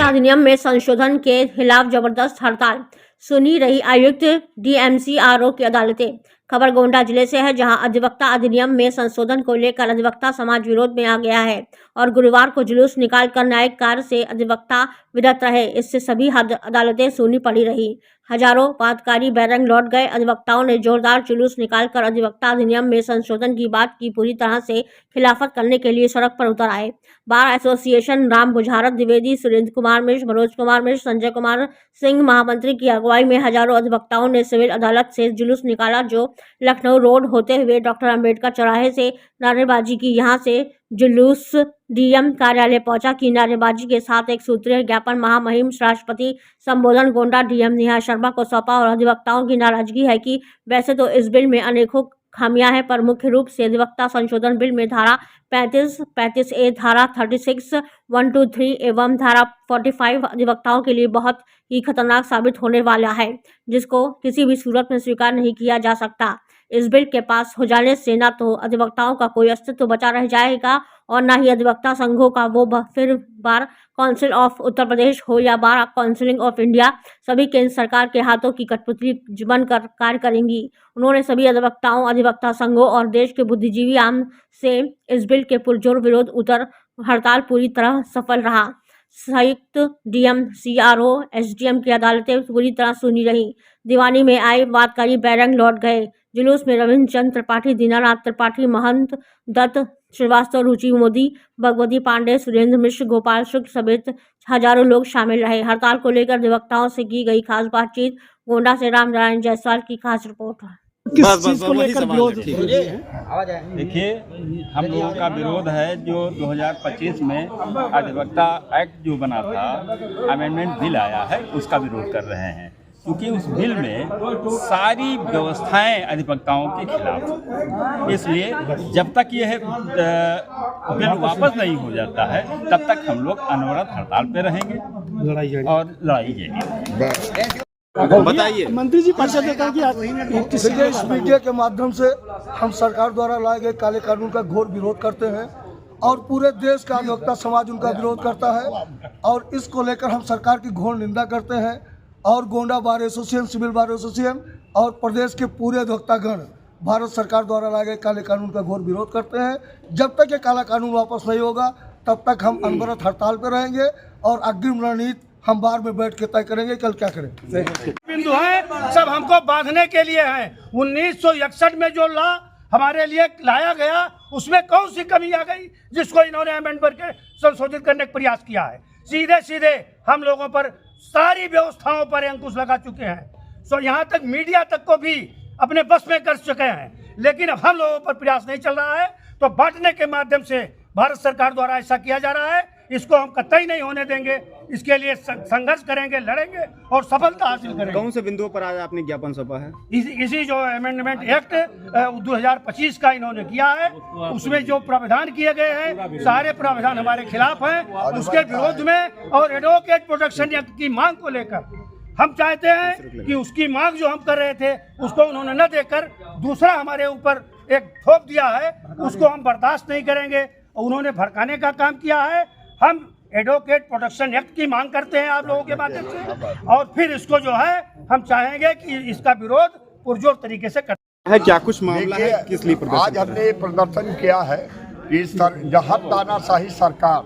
अधिवक्ता अधिनियम में संशोधन के खिलाफ जबरदस्त हड़ताल, सुनी रही आयुक्त डीएमसीआरओ की अदालतें। खबर गोंडा जिले से है, जहां अधिवक्ता अधिनियम में संशोधन को लेकर अधिवक्ता समाज विरोध में आ गया है और गुरुवार को जुलूस निकालकर न्यायिक कार्य से अधिवक्ता विरत रहे। इससे सभी अदालतें सूनी पड़ी रही। हजारों वादकारी बैरंग लौट गए। अधिवक्ताओं ने जोरदार जुलूस निकालकर अधिवक्ता अधिनियम में संशोधन की बात की पूरी तरह से खिलाफत करने के लिए सड़क पर उतर आए। बार एसोसिएशन राम बुझारत द्विवेदी, सुरेंद्र कुमार मिश्र, मनोज कुमार मिश्र, संजय कुमार सिंह महामंत्री की अगुवाई में हजारों अधिवक्ताओं ने सिविल अदालत से जुलूस निकाला, जो लखनऊ रोड होते हुए डॉक्टर अंबेडकर चौराहे से नारेबाजी की। यहां से जुलूस डीएम कार्यालय पहुंचा कि नारेबाजी के साथ एक सूत्रीय ज्ञापन महामहिम राष्ट्रपति संबोधन गोंडा डीएम नेहा शर्मा को सौंपा। और अधिवक्ताओं की नाराजगी है कि वैसे तो इस बिल में अनेकों खामियां हैं, पर मुख्य रूप से अधिवक्ता संशोधन बिल में धारा 35, 35A, धारा 36, 123 एवं धारा 45 अधिवक्ताओं के लिए बहुत ही खतरनाक साबित होने वाला है, जिसको किसी भी सूरत में स्वीकार नहीं किया जा सकता। इस बिल के पास हो जाने से न तो अधिवक्ताओं का कोई अस्तित्व बचा रह जाएगा और न ही अधिवक्ता संघों का वो फिर bar council of Uttar Pradesh हो या बार काउंसिल ऑफ इंडिया, सभी केंद्र सरकार के हाथों की कठपुतली बनकर कार्य करेंगी। उन्होंने सभी अधिवक्ताओं, अधिवक्ता संघों और देश के बुद्धिजीवी आम से इस बिल के पुरजोर विरोध उतर हड़ताल पूरी तरह सफल रहा। संयुक्त डीएम, सीआरओ, एसडीएम की अदालतें पूरी तरह सुनी रही। दीवानी में आए वादकारी बैरंग लौट गए। जुलूस में रविंद्र चंद्र त्रिपाठी, दीनानाथ त्रिपाठी, महंत दत्त श्रीवास्तव, रुचि मोदी, भगवती पांडे, सुरेंद्र मिश्र, गोपाल शुक्ल समेत हजारों लोग शामिल रहे। हड़ताल को लेकर अधिवक्ताओं से की गई खास बातचीत। गोंडा से रामनारायण जायसवाल की खास रिपोर्ट। किस चीज को लेकर विरोध? देखिए, हम लोगों का विरोध है जो 2025 में अधिवक्ता एक्ट जो बना था, अमेंडमेंट बिल आया है, उसका विरोध कर रहे हैं, क्योंकि उस बिल में सारी व्यवस्थाएं अधिवक्ताओं के खिलाफ। इसलिए जब तक यह बिल वापस नहीं हो जाता है, तब तक हम लोग अनवरत हड़ताल पे रहेंगे और लड़ाई जाएगी। बताइए मंत्री जी, परिषद ने कहा कि इस मीडिया के माध्यम से हम सरकार द्वारा लाए गए काले कानून का घोर विरोध करते हैं और पूरे देश का अधिवक्ता समाज उनका विरोध करता है और इसको लेकर हम सरकार की घोर निंदा करते हैं। और Gonda bar association, civil bar association और प्रदेश के पूरे अधिवक्तागण भारत सरकार द्वारा लाए गए काले कानून का घोर विरोध करते हैं। जब तक ये काला कानून वापस नहीं होगा, तब तक हम अनवरत हड़ताल पर रहेंगे और अग्रिम रणनीति हम बार में बैठ के तय करेंगे कल क्या करें। बिंदु है सब हमको बांधने के लिए है। 1961 में जो लॉ हमारे लिए लाया गया, उसमें कौन सी कमी आ गई जिसको इन्होंने अमेंड करके संशोधित करने का प्रयास किया है। सीधे सीधे हम लोगों पर सारी व्यवस्थाओं पर अंकुश लगा चुके हैं। सो यहाँ तक मीडिया तक को भी अपने बस में कर चुके हैं, लेकिन अब हम लोगों पर प्रयास नहीं चल रहा है। तो बांटने के माध्यम से भारत सरकार द्वारा ऐसा किया जा रहा है, इसको हम कतई नहीं होने देंगे। इसके लिए संघर्ष करेंगे, लड़ेंगे और सफलता हासिल करेंगे। कौन से बिंदुओं पर आज आपने ज्ञापन सौंपा है? इसी जो अमेंडमेंट एक्ट 2025 का इन्होंने किया है, उसमें जो प्रावधान किए गए हैं, सारे प्रावधान हमारे खिलाफ हैं। उसके विरोध में और एडवोकेट प्रोटेक्शन एक्ट की मांग को लेकर हम चाहते हैं कि उसकी मांग जो हम कर रहे थे, उसको उन्होंने न देकर दूसरा हमारे ऊपर एक थोप दिया है, उसको हम बर्दाश्त नहीं करेंगे। उन्होंने भड़काने का काम किया है। हम एडवोकेट प्रोटेक्शन एक्ट की मांग करते हैं आप लोगों के माध्यम से, और फिर इसको जो है हम चाहेंगे कि इसका विरोध पुरजोर तरीके से करते हैं। क्या कुछ मामला है, किस लिए प्रदर्शन? आज हमने प्रदर्शन किया है कि जहाँ तानाशाही सरकार,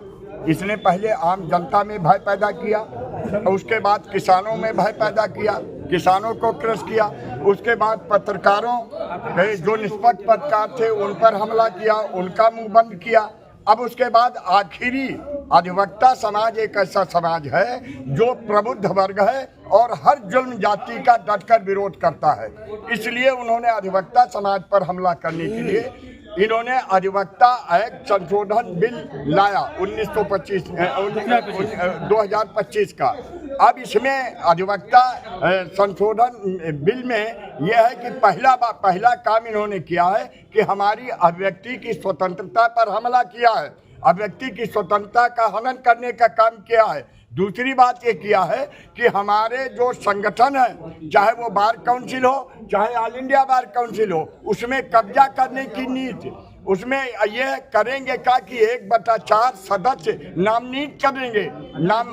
इसने पहले आम जनता में भय पैदा किया, उसके बाद किसानों में भय पैदा किया, किसानों को क्रश किया, उसके बाद पत्रकारों जो निष्पक्ष पत्रकार थे उन पर हमला किया, उनका मुंह बंद किया। अब उसके बाद आखिरी अधिवक्ता समाज एक ऐसा समाज है जो प्रबुद्ध वर्ग है और हर जुल्म जाति का डटकर विरोध करता है। इसलिए उन्होंने अधिवक्ता समाज पर हमला करने के लिए इन्होंने अधिवक्ता एक्ट संशोधन बिल लाया 2025 का। अब इसमें अधिवक्ता संशोधन बिल में यह है कि पहला काम इन्होंने किया है कि हमारी अभिव्यक्ति की स्वतंत्रता पर हमला किया है, अभिव्यक्ति की स्वतंत्रता का हनन करने का काम किया है। दूसरी बात ये किया है कि हमारे जो संगठन है, चाहे वो बार काउंसिल हो, चाहे ऑल इंडिया बार काउंसिल हो, उसमें कब्जा करने की नीति, उसमें ये करेंगे क्या कि 1/4 सदस्य नामनीत करेंगे,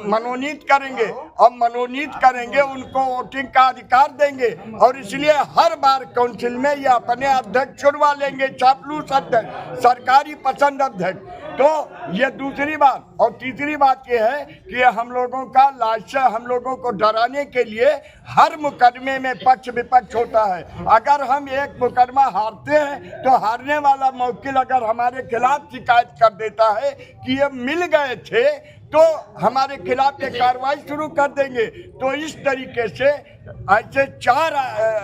मनोनीत करेंगे, और मनोनीत करेंगे उनको वोटिंग का अधिकार देंगे, और इसलिए हर बार काउंसिल में ये अपने अध्यक्ष चुनवा लेंगे, चापलूस अध्यक्ष, सरकारी पसंद अध्यक्ष। तो ये दूसरी बात। और तीसरी बात ये है कि हम लोगों का लालच, हम लोगों को डराने के लिए हर मुकदमे में पक्ष विपक्ष होता है। अगर हम एक मुकदमा हारते हैं तो हारने वाला मौकिल अगर हमारे खिलाफ शिकायत कर देता है कि ये मिल गए थे, तो हमारे खिलाफ ये कार्रवाई शुरू कर देंगे। तो इस तरीके से ऐसे 4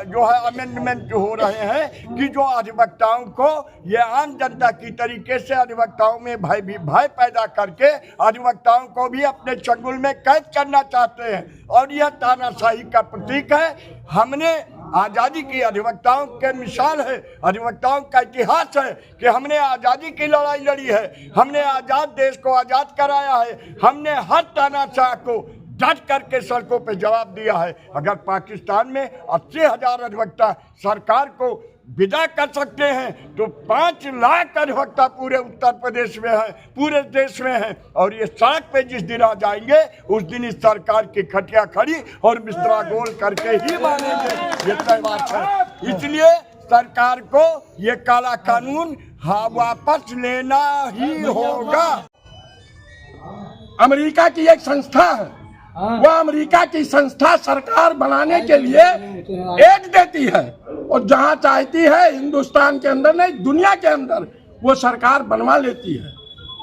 जो है अमेंडमेंट हो रहे हैं कि जो अधिवक्ताओं को ये आम जनता की तरीके से अधिवक्ताओं में भय पैदा करके अधिवक्ताओं को भी अपने चंगुल में कैद करना चाहते हैं, और यह तानाशाही का प्रतीक है। हमने आज़ादी की अधिवक्ताओं के मिसाल है, अधिवक्ताओं का इतिहास है कि हमने आज़ादी की लड़ाई लड़ी है, हमने आज़ाद देश को आज़ाद कराया है, हमने हर तानाशाह को डट करके सड़कों पे जवाब दिया है। अगर पाकिस्तान में 80,000 अधिवक्ता सरकार को विदा कर सकते हैं, तो 5 लाख अधिवक्ता पूरे उत्तर प्रदेश में हैं, पूरे देश में हैं, और ये सड़क पे जिस दिन आ जाएंगे उस दिन इस सरकार की खटिया खड़ी और बिस्तरा गोल करके ही मानेंगे, ये तय बात है। इसलिए सरकार को ये काला कानून वापस लेना ही होगा। अमेरिका की एक संस्था है, वह अमेरिका की संस्था सरकार बनाने के लिए एड देती है, और जहां चाहती है हिंदुस्तान के अंदर नहीं दुनिया के अंदर वो सरकार बनवा लेती है।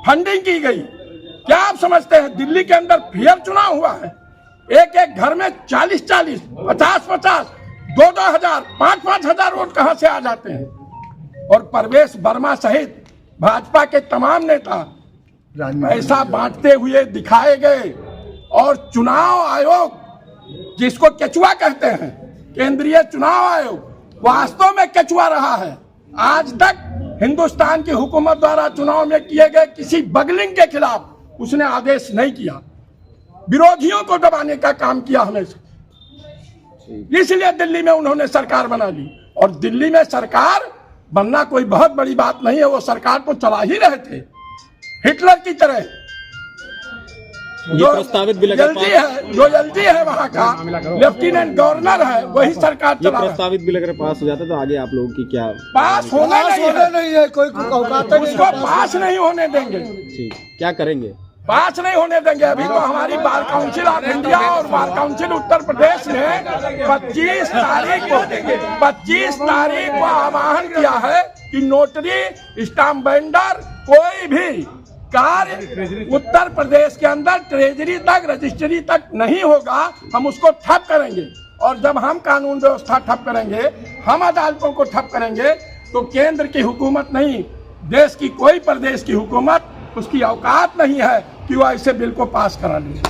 फंडिंग की गई। क्या आप समझते हैं दिल्ली के अंदर फेयर चुनाव हुआ है? एक घर में 40-40, 50-50, 2-2 हजार, 5-5 हजार वोट कहां से आ जाते हैं? और परवेश वर्मा सहित भाजपा के तमाम नेता पैसा बांटते हुए दिखाए गए, और चुनाव आयोग जिसको केचुआ कहते हैं, केंद्रीय चुनाव आयोग वास्तव में केचुआ रहा है। आज तक हिंदुस्तान की हुकूमत द्वारा चुनाव में किए गए किसी बगलिंग के खिलाफ उसने आदेश नहीं किया, विरोधियों को दबाने का काम किया हमेशा। इसलिए दिल्ली में उन्होंने सरकार बना ली, और दिल्ली में सरकार बनना कोई बहुत बड़ी बात नहीं है, वो सरकार को चला ही रहे थे हिटलर की तरह। जो प्रस्तावित बिल जो एलजी है वहाँ का लेफ्टिनेंट गवर्नर है, वही सरकार चला रहा है। प्रस्तावित बिल अगर पास हो जाता तो आगे आप लोगों की क्या पास होना नहीं है, कोई उसको पास नहीं होने देंगे। ठीक, क्या करेंगे? पास नहीं होने देंगे। अभी तो हमारी बार काउंसिल ऑफ इंडिया और बार काउंसिल उत्तर प्रदेश ने 25 तारीख को आह्वान किया है कि नोटरी, स्टाम्प बेंडर, कोई भी कार्य उत्तर प्रदेश के अंदर ट्रेजरी तक, रजिस्ट्री तक नहीं होगा, हम उसको ठप करेंगे। और जब हम कानून व्यवस्था ठप करेंगे, हम अदालतों को ठप करेंगे, तो केंद्र की हुकूमत नहीं, देश की कोई प्रदेश की हुकूमत उसकी औकात नहीं है कि वो ऐसे बिल को पास करा ले।